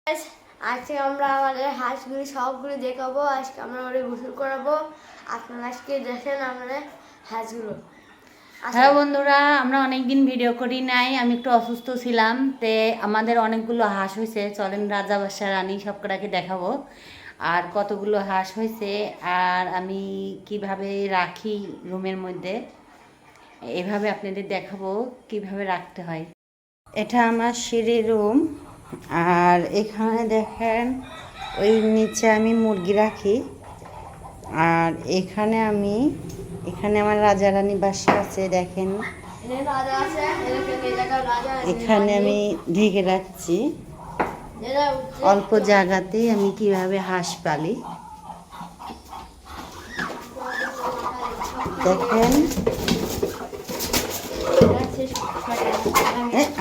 আজকে আমরা আমাদের হাঁসগুলি সবগুলি দেখাবো। আজকে আমরা ওদের গোসল করাবো। আপনারা আজকে দেখেন আমাদের হাঁসগুলো। হ্যাঁ বন্ধুরা, আমরা অনেকদিন ভিডিও করি নাই, আমি একটু অসুস্থ ছিলাম। তে আমাদের অনেকগুলো হাঁস হয়েছে, চলেন রাজা বাদশা রানী সব কটাকে দেখাবো আর কতগুলো হাঁস হয়েছে আর আমি কিভাবে রাখি রুমের মধ্যে, এভাবে আপনাদের দেখাবো কিভাবে রাখতে হয়। এটা আমার সিঁড়ি রুম আর এখানে দেখেন ওই নিচে আমি মুরগি রাখি আর এখানে আমার রাজা রানী বাসা আছে দেখেন। এখানে আমি ঢেকে রাখছি। অল্প জায়গাতেই আমি কিভাবে হাঁস পালি দেখেন।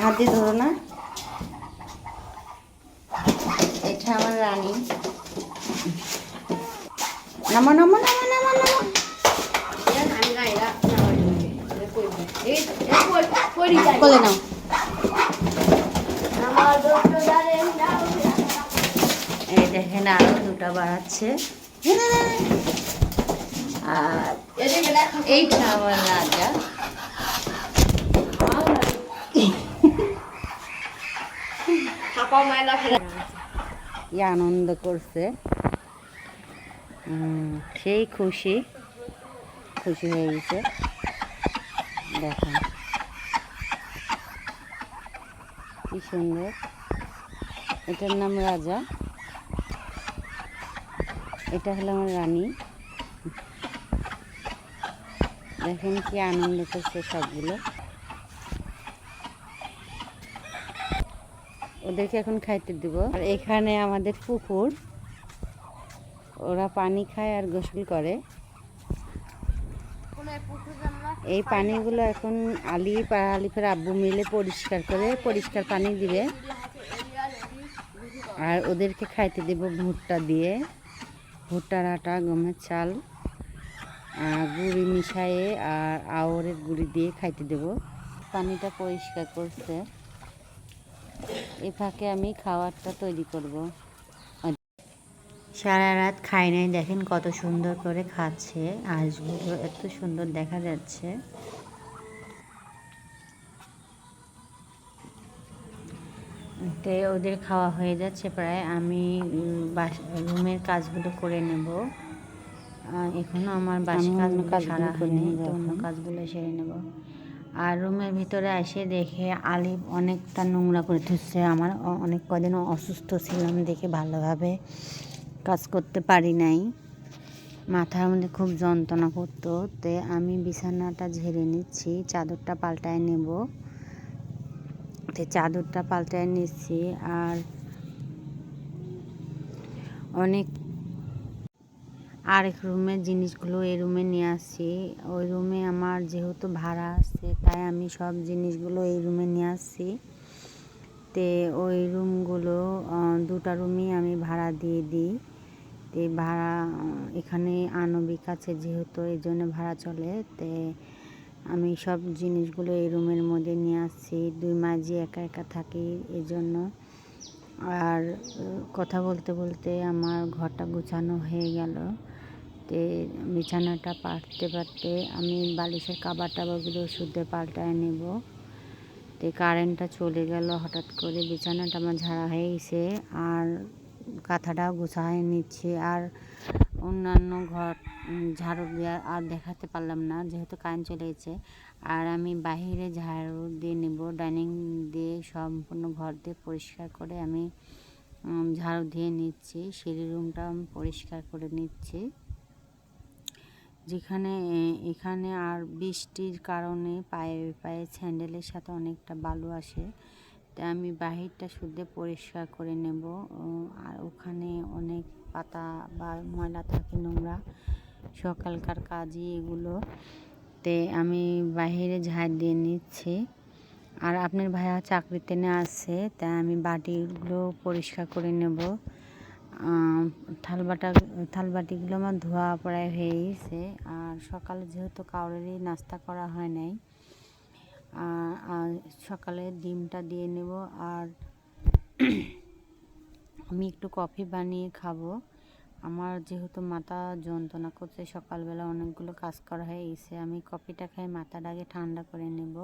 হাতে ধরো না। এটা আমার রানী। নামা নামা নামা নামা নামা। কোলে নাও। এই দেখেন আরো দুটা বাড়াচ্ছে। আর এইটা আমার রাজা। কি আনন্দ করছে, সেই খুশি হয়ে গেছে। দেখেন কি সুন্দর। এটার নাম রাজা, এটা হলো আমার রানী। দেখেন কি আনন্দ করছে সবগুলো। ওদেরকে এখন খাইতে দিব। আর এখানে আমাদের পুকুর, ওরা পানি খায় আর গোসল করে। এই পানিগুলো এখন আলিফের আব্বু মিলে পরিষ্কার পানি দিবে আর ওদেরকে খাইতে দেব ভুট্টা দিয়ে, ভুট্টার আটা, গমের চাল, গুঁড়ি মিশাইয়ে আর আওরের গুঁড়ি দিয়ে খাইতে দেব। পানিটা পরিষ্কার করছে, এই ফাঁকে আমি খাবারটা তৈরি করব। সারা রাত খাই নাই, দেখেন কত সুন্দর করে খাচ্ছে। হাঁসগুলো এত সুন্দর দেখা যাচ্ছে। ওদের খাওয়া হয়ে যাচ্ছে প্রায়। আমি রুমের কাজগুলো করে নেব। এখনো আমার বাসি কাজগুলো সারা হয়নি, তো অন্য কাজগুলো সেরে নেব। আর রুমের ভিতরে এসে দেখে আলিফ অনেকটা নোংরা করে ধুচ্ছে। আমার অনেক কদিন অসুস্থ ছিলাম দেখে ভালোভাবে কাজ করতে পারি নাই, মাথার মধ্যে খুব যন্ত্রণা করতো। তে আমি বিছানাটা ঝেড়ে নিচ্ছি, চাদরটা পাল্টায় নেব। তো চাদরটা পাল্টায় নিচ্ছি আর আরেক রুমের জিনিসগুলো এই রুমে নিয়ে আসছি। ওই রুমে আমার যেহেতু ভাড়া আছে তাই আমি সব জিনিসগুলো এই রুমে নিয়ে আসছি। তে ওই রুমগুলো দুটা রুমই আমি ভাড়া দিয়ে দিই। তে ভাড়া এখানে আনবিক আছে যেহেতু, এই জন্য ভাড়া চলে। তে আমি সব জিনিসগুলো এই রুমের মধ্যে নিয়ে আসছি। 2 মাঝি একা একা থাকি এই জন্য। আর কথা বলতে বলতে আমার ঘরটা গুছানো হয়ে গেল। তে বিছানাটা পাততে আমি বালিশের কাবার টাবারগুলো শুদ্ধ পাল্টায় নেব। তে কারেন্টটা চলে গেল হঠাৎ করে। বিছানাটা আমার ঝাড়া হয়ে গেছে আর কাঁথাটাও গুছায় নিচ্ছি। আর অন্যান্য ঘর ঝাড়ু দেওয়া আর দেখাতে পারলাম না যেহেতু কারেন্ট চলে গেছে। আর আমি বাহিরে ঝাড়ু দিয়ে নেব, ডাইনিং দিয়ে সম্পূর্ণ ঘর দিয়ে পরিষ্কার করে আমি ঝাড়ু দিয়ে নিচ্ছি। সিঁড়ি রুমটা আমি পরিষ্কার করে নিচ্ছি। এখানে আর বৃষ্টির কারণে পায়ে স্যান্ডেলের সাথে অনেকটা বালু আসে, তাই আমি বাহিরটা শুদ্ধ পরিষ্কার করে নেব। আর ওখানে অনেক পাতা বা ময়লা থাকে, নোংরা, সকালকার কাজই এগুলো। তে আমি বাহিরে ঝাড় দিয়ে নিচ্ছি। আর আপনার ভাইয়া চাকরিতে না আছে, তাই আমি বাটিগুলো পরিষ্কার করে নেব। থালবাটিগুলো আমার ধোয়া প্রায় হয়ে গেছে। আর সকালে যেহেতু কাউরেরই নাস্তা করা হয় নাই, সকালে ডিমটা দিয়ে নেব। আর আমি একটু কফি বানিয়ে খাবো। আমার যেহেতু মাথা যন্ত্রণা করছে, সকালবেলা অনেকগুলো কাজ করা হয়ে গেছে, আমি কফিটা খেয়ে মাথাটা আগে ঠান্ডা করে নেব।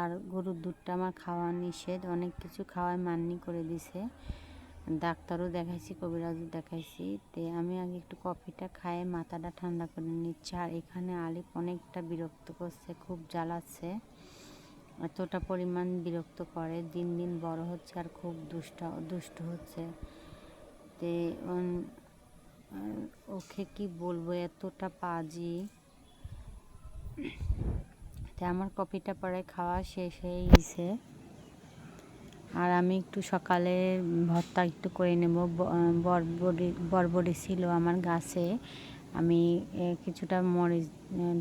আর গরুর দুধটা আমার খাওয়া নিষেধ, অনেক কিছু খাওয়ায় মান্যি করে দিছে, ডাক্তারও দেখাইছি, কবিরাজও দেখাইছি। তো আমি আগে একটু কফিটা খায়ে মাথাটা ঠান্ডা করে নিচ্ছি। আর এখানে আলিফ অনেকটা বিরক্ত করছে, খুব জ্বালাচ্ছে, এতটা পরিমাণ বিরক্ত করে, দিন দিন বড় হচ্ছে আর খুব দুষ্ট হচ্ছে। তে ওকে কি বলবো, এতটা পাজি। তে আমার কফিটা পরে খাওয়া শেষ হয়ে গেছে। আর আমি একটু সকালে ভর্তা একটু করে নেব। বরবটি ছিল আমার গাছে, আমি কিছুটা মরিচ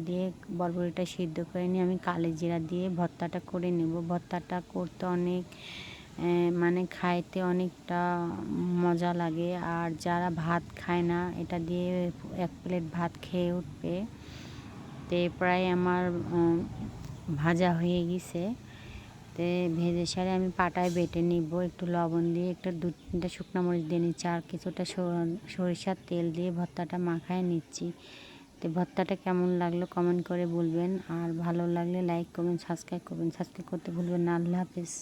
দিয়ে বরবটিটা সিদ্ধ করে নিয়ে আমি কালি জিরা দিয়ে ভর্তাটা করে নেব। ভর্তাটা করতে অনেক মানে খাইতে অনেকটা মজা লাগে। আর যারা ভাত খায় না, এটা দিয়ে 1 প্লেট ভাত খেয়ে উঠবে। তো প্রায় আমার ভাজা হয়ে গেছে। তে ভেজে সারে আমি পাটায় বেটে নিব, একটু লবণ দিয়ে, একটু 2-3টা শুকনো মরিচ দিয়ে নিচ্ছি, আর কিছুটা সরিষার তেল দিয়ে ভর্তাটা মাখায় নিচ্ছি। তো ভর্তাটা কেমন লাগলো কমেন্ট করে বলবেন, আর ভালো লাগলে লাইক করবেন, সাবস্ক্রাইব করবেন। সাবস্ক্রাইব করতে ভুলবেন না। আল্লাহ হাফেজ।